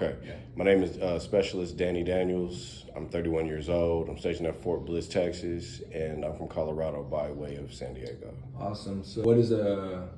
Okay. Yeah. My name is Specialist Danny Daniels. I'm 31 years old. I'm stationed at Fort Bliss, Texas, and I'm from Colorado by way of San Diego. Awesome. So what is a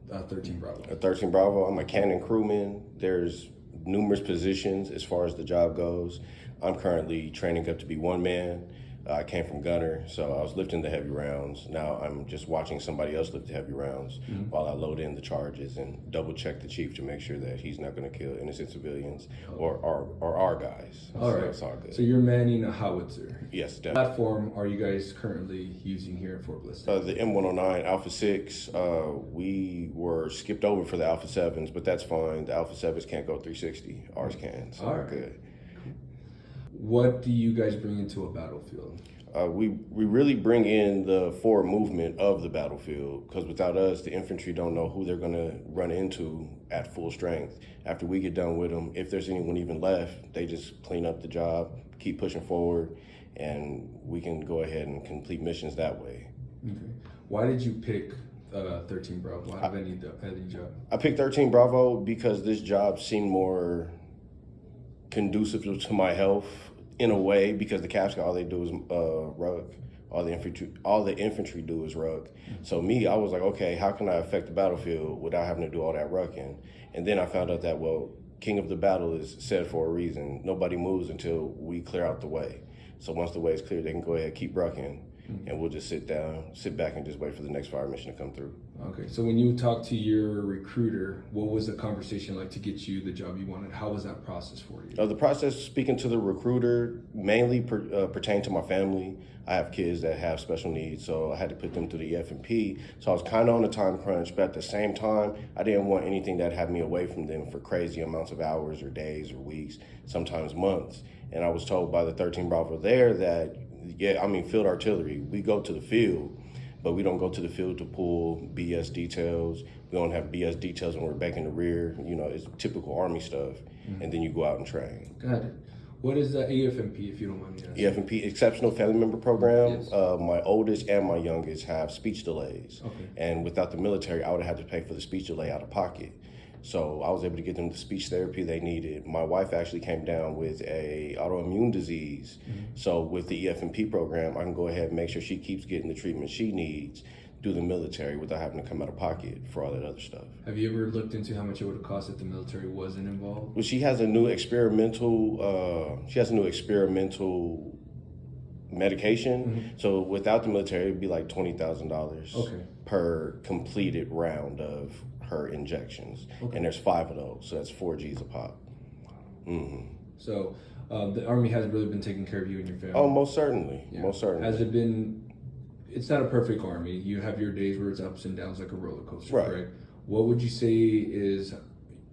13 Bravo? A 13 Bravo, I'm a Cannon Crewman. There's numerous positions as far as the job goes. I'm currently training up to be one man. I came from gunner, so I was lifting the heavy rounds. Now I'm just watching somebody else lift the heavy rounds while I load in the charges and double check the chief to make sure that he's not going to kill innocent civilians or our guys. All So right. it's all good. So you're manning a howitzer. Yes, What definitely. platform are you guys currently using here at Fort Bliss? The M109 Alpha 6, we were skipped over for the Alpha 7s, but that's fine. The Alpha 7s can't go 360. Ours can, so All we're right. good. What do you guys bring into a battlefield? We really bring in the forward movement of the battlefield, because without us, the infantry don't know who they're going to run into at full strength. After we get done with them, if there's anyone even left, they just clean up the job, keep pushing forward, and we can go ahead and complete missions that way. Okay. Why did you pick 13 Bravo? Why have any job? I picked 13 Bravo because this job seemed more conducive to my health in a way, because the Caps, all they do is rug. All the infantry do is rug. So me, I was like, okay, how can I affect the battlefield without having to do all that rucking? And then I found out that, well, king of the battle is said for a reason. Nobody moves until we clear out the way. So once the way is clear, they can go ahead, keep rucking, and we'll just sit back and just wait for the next fire mission to come through. Okay, so when you talked to your recruiter, what was the conversation like to get you the job you wanted? How was that process for you? The process, speaking to the recruiter, mainly pertained to my family. I have kids that have special needs, so I had to put them through the EF&P. So I was kind of on a time crunch, but at the same time, I didn't want anything that had me away from them for crazy amounts of hours or days or weeks, sometimes months. And I was told by the 13 Bravo there that, field artillery, we go to the field, but we don't go to the field to pull BS details. We don't have BS details when we're back in the rear. You know, it's typical Army stuff. And then you go out and train. Got it. What is the EF&P, if you don't mind me asking? EF&P, Exceptional Family Member Program. Yes. My oldest and my youngest have speech delays. Okay. And without the military, I would have had to pay for the speech delay out of pocket. So I was able to get them the speech therapy they needed. My wife actually came down with a autoimmune disease. So with the EF&P program, I can go ahead and make sure she keeps getting the treatment she needs through the military without having to come out of pocket for all that other stuff. Have you ever looked into how much it would have cost if the military wasn't involved? Well, she has a new experimental medication. So without the military, it'd be like $20,000 per completed round of her injections. And there's 5 of those, so that's 4 G's a pop. So the Army hasn't really been taking care of you and your family? Oh, most certainly. Yeah. Most certainly. Has it been, it's not a perfect Army. You have your days where it's ups and downs like a roller coaster, Right. correct? What would you say is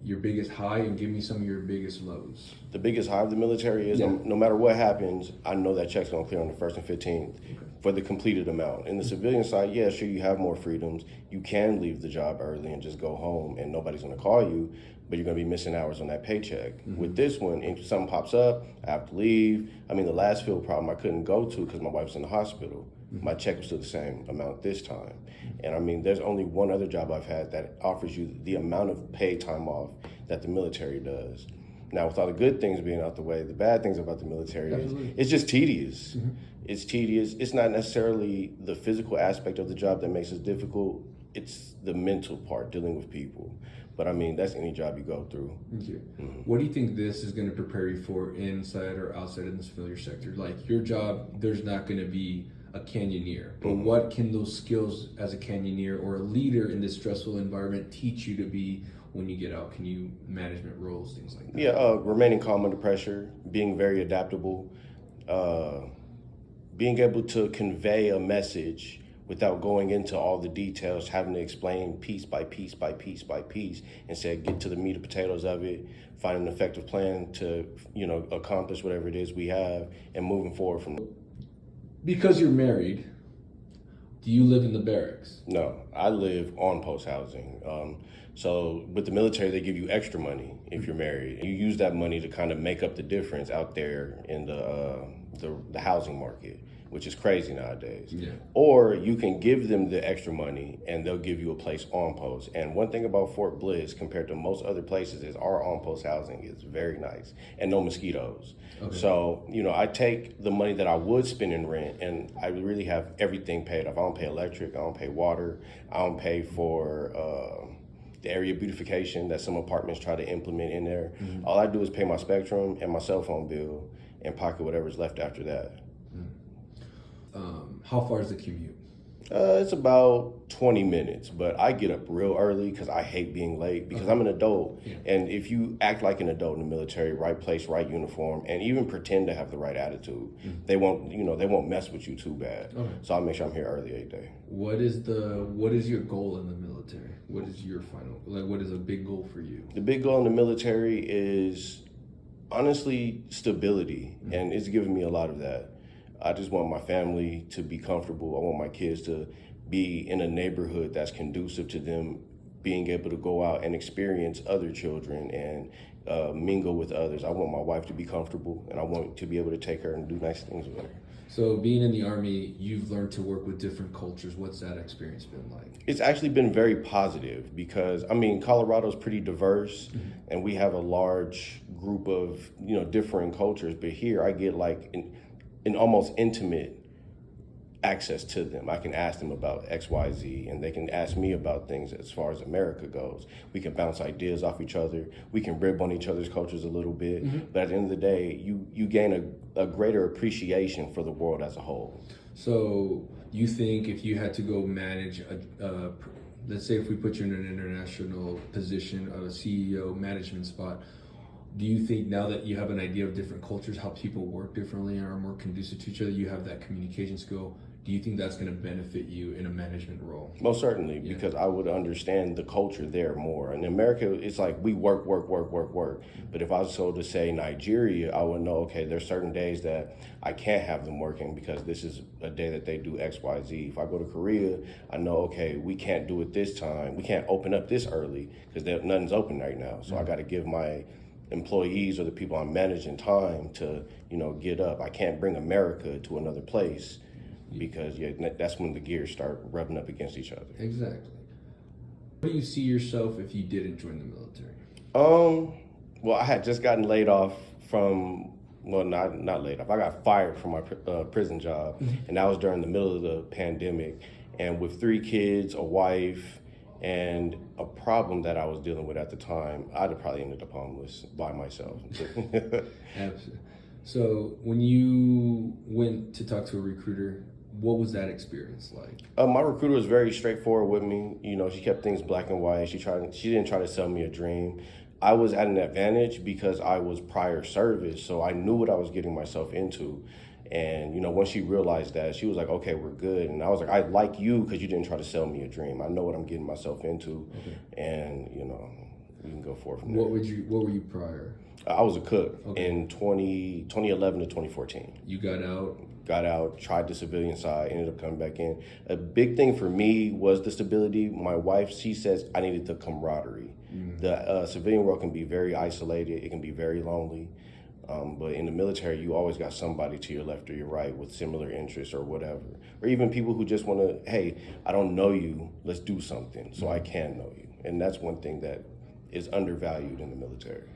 your biggest high, and give me some of your biggest lows? The biggest high of the military is no matter what happens, I know that check's gonna clear on the 1st and 15th for the completed amount. In the civilian side, yeah, sure, you have more freedoms. You can leave the job early and just go home and nobody's gonna call you, but you're gonna be missing hours on that paycheck. With this one, if something pops up, I have to leave. I mean, the last field problem I couldn't go to because my wife's in the hospital. My check was still the same amount this time. And I mean, there's only one other job I've had that offers you the amount of paid time off that the military does. Now, with all the good things being out the way, the bad things about the military is it's just tedious. It's tedious. It's not necessarily the physical aspect of the job that makes it difficult. It's the mental part, dealing with people. But I mean, that's any job you go through. Okay. What do you think this is going to prepare you for inside or outside of the civilian sector? Like your job, there's not going to be a canyoneer, but what can those skills as a canyoneer or a leader in this stressful environment teach you to be when you get out? Can you management roles, things like that? Yeah, remaining calm under pressure, being very adaptable, being able to convey a message without going into all the details, having to explain piece by piece by piece by piece, instead get to the meat and potatoes of it, find an effective plan to, accomplish whatever it is we have, and moving forward from. Because you're married, do you live in the barracks? No, I live on post housing. So with the military, they give you extra money if you're married. You use that money to kind of make up the difference out there in the housing market. which is crazy nowadays. Yeah. Or you can give them the extra money and they'll give you a place on post. And one thing about Fort Bliss compared to most other places is our on post housing is very nice and no mosquitoes. Okay. So, I take the money that I would spend in rent and I really have everything paid off. I don't pay electric, I don't pay water, I don't pay for the area beautification that some apartments try to implement in there. Mm-hmm. All I do is pay my Spectrum and my cell phone bill and pocket whatever's left after that. How far is the commute? It's about 20 minutes, but I get up real early because I hate being late because I'm an adult. Yeah. And if you act like an adult in the military, right place, right uniform, and even pretend to have the right attitude, they won't mess with you too bad. Okay. So I'll make sure I'm here early every day. What is your goal in the military? What is your what is a big goal for you? The big goal in the military is honestly stability, and it's given me a lot of that. I just want my family to be comfortable. I want my kids to be in a neighborhood that's conducive to them being able to go out and experience other children and mingle with others. I want my wife to be comfortable, and I want to be able to take her and do nice things with her. So being in the Army, you've learned to work with different cultures. What's that experience been like? It's actually been very positive because, Colorado's pretty diverse, and we have a large group of, differing cultures. But here I get an almost intimate access to them. I can ask them about X, Y, Z, and they can ask me about things as far as America goes. We can bounce ideas off each other. We can rib on each other's cultures a little bit. But at the end of the day, you gain a greater appreciation for the world as a whole. So you think if you had to go manage let's say if we put you in an international position of a CEO management spot, do you think now that you have an idea of different cultures, how people work differently and are more conducive to each other, you have that communication skill, do you think that's going to benefit you in a management role? Most certainly, because I would understand the culture there more. In America, it's like we work. But if I was told to say Nigeria, I would know, okay, there's certain days that I can't have them working because this is a day that they do X, Y, Z. If I go to Korea, I know, okay, we can't do it this time. We can't open up this early because nothing's open right now. So I got to give my employees or the people I'm managing time to, get up. I can't bring America to another place because that's when the gears start rubbing up against each other. Exactly. Where do you see yourself if you didn't join the military? Well, I had just gotten laid off from, not laid off. I got fired from my prison job, and that was during the middle of the pandemic. And with 3 kids, a wife, and a problem that I was dealing with at the time, I'd have probably ended up homeless by myself. Absolutely. So when you went to talk to a recruiter, what was that experience like? My recruiter was very straightforward with me. She kept things black and white. She didn't try to sell me a dream. I was at an advantage because I was prior service, so I knew what I was getting myself into. And, once she realized that, she was like, okay, we're good. And I was like, I like you because you didn't try to sell me a dream. I know what I'm getting myself into. Okay. And, we can go forward from there. What were you prior? I was a cook in 2011 to 2014. You got out? Got out, tried the civilian side, ended up coming back in. A big thing for me was the stability. My wife, she says I needed the camaraderie. The civilian world can be very isolated. It can be very lonely. But in the military, you always got somebody to your left or your right with similar interests or whatever. Or even people who just want to, hey, I don't know you, let's do something so I can know you. And that's one thing that is undervalued in the military.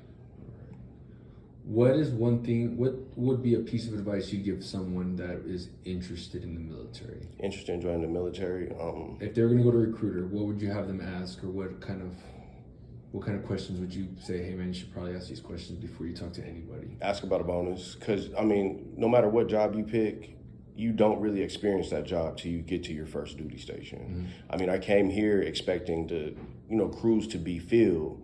What would be a piece of advice you give someone that is interested in the military? Interested in joining the military? If they're going to go to a recruiter, what would you have them ask, or what kind of questions would you say, hey man, you should probably ask these questions before you talk to anybody? Ask about a bonus, because no matter what job you pick, you don't really experience that job till you get to your first duty station. I came here expecting to, crews to be filled,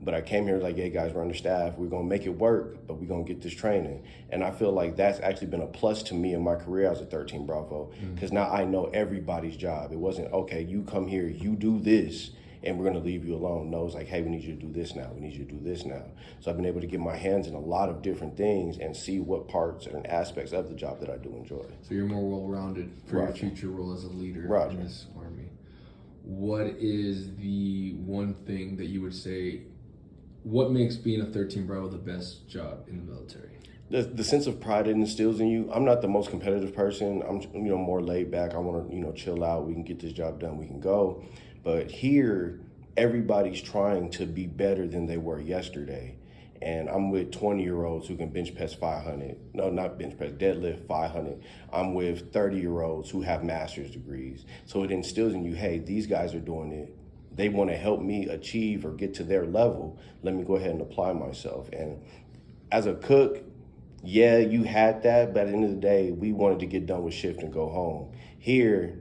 but I came here like, hey guys, we're understaffed, we're gonna make it work, but we're gonna get this training. And I feel like that's actually been a plus to me in my career as a 13 Bravo, because now I know everybody's job. It wasn't, okay, you come here, you do this, and we're gonna leave you alone. No, it's like, hey, we need you to do this now, we need you to do this now. So I've been able to get my hands in a lot of different things and see what parts and aspects of the job that I do enjoy. So you're more well-rounded for your future role as a leader in this Army. What is the one thing that you would say What makes being a 13 Bravo the best job in the military? The sense of pride it instills in you. I'm not the most competitive person. I'm more laid back. I want to chill out. We can get this job done. We can go. But here, everybody's trying to be better than they were yesterday. And I'm with 20-year-olds who can bench press 500. No, not bench press, deadlift 500. I'm with 30-year-olds who have master's degrees. So it instills in you, hey, these guys are doing it. They want to help me achieve or get to their level. Let me go ahead and apply myself. And as a cook, yeah, you had that, but at the end of the day, we wanted to get done with shift and go home. Here,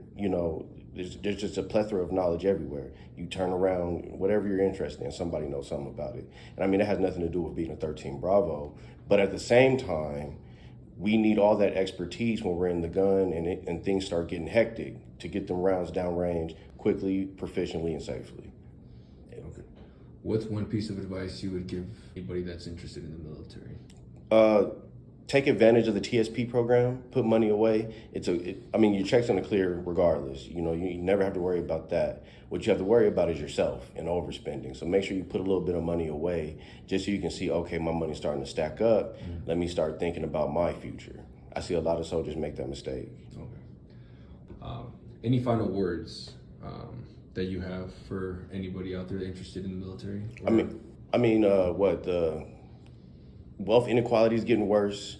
there's just a plethora of knowledge everywhere. You turn around, whatever you're interested in, somebody knows something about it. And I mean, it has nothing to do with being a 13 Bravo, but at the same time, we need all that expertise when we're in the gun and things start getting hectic to get them rounds downrange quickly, proficiently, and safely. Okay. What's one piece of advice you would give anybody that's interested in the military? Take advantage of the TSP program, put money away. Your check's gonna clear regardless. You never have to worry about that. What you have to worry about is yourself and overspending. So make sure you put a little bit of money away just so you can see, okay, my money's starting to stack up. Let me start thinking about my future. I see a lot of soldiers make that mistake. Okay. Any final words that you have for anybody out there interested in the military? The wealth inequality is getting worse,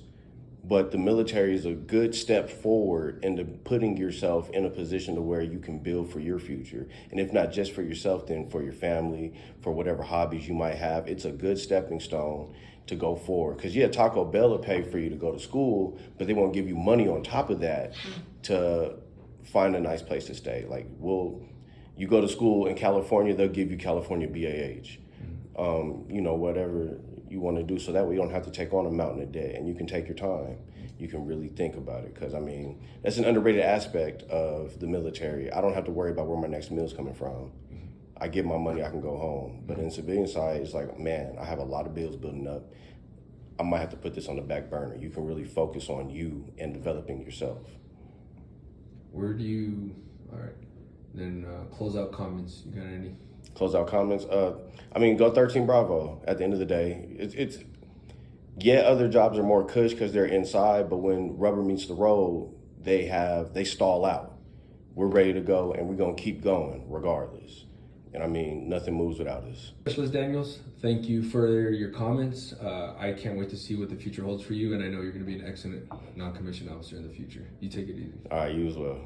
but the military is a good step forward into putting yourself in a position to where you can build for your future. And if not just for yourself, then for your family, for whatever hobbies you might have. It's a good stepping stone to go forward. Because Taco Bell will pay for you to go to school, but they won't give you money on top of that to find a nice place to stay. You go to school in California, they'll give you California BAH. Whatever you want to do, so that way you don't have to take on a mountain of debt and you can take your time. You can really think about it, because that's an underrated aspect of the military. I don't have to worry about where my next meal's coming from. I get my money, I can go home. But in civilian side, it's like, man, I have a lot of bills building up. I might have to put this on the back burner. You can really focus on you and developing yourself. All right, then close out comments. You got any? Close out comments. Go 13 Bravo. At the end of the day, other jobs are more cush because they're inside, but when rubber meets the road, they stall out. We're ready to go, and we're gonna keep going regardless. And nothing moves without us. Specialist Daniels, thank you for your comments. I can't wait to see what the future holds for you, and I know you're gonna be an excellent non-commissioned officer in the future. You take it easy. All right, you as well.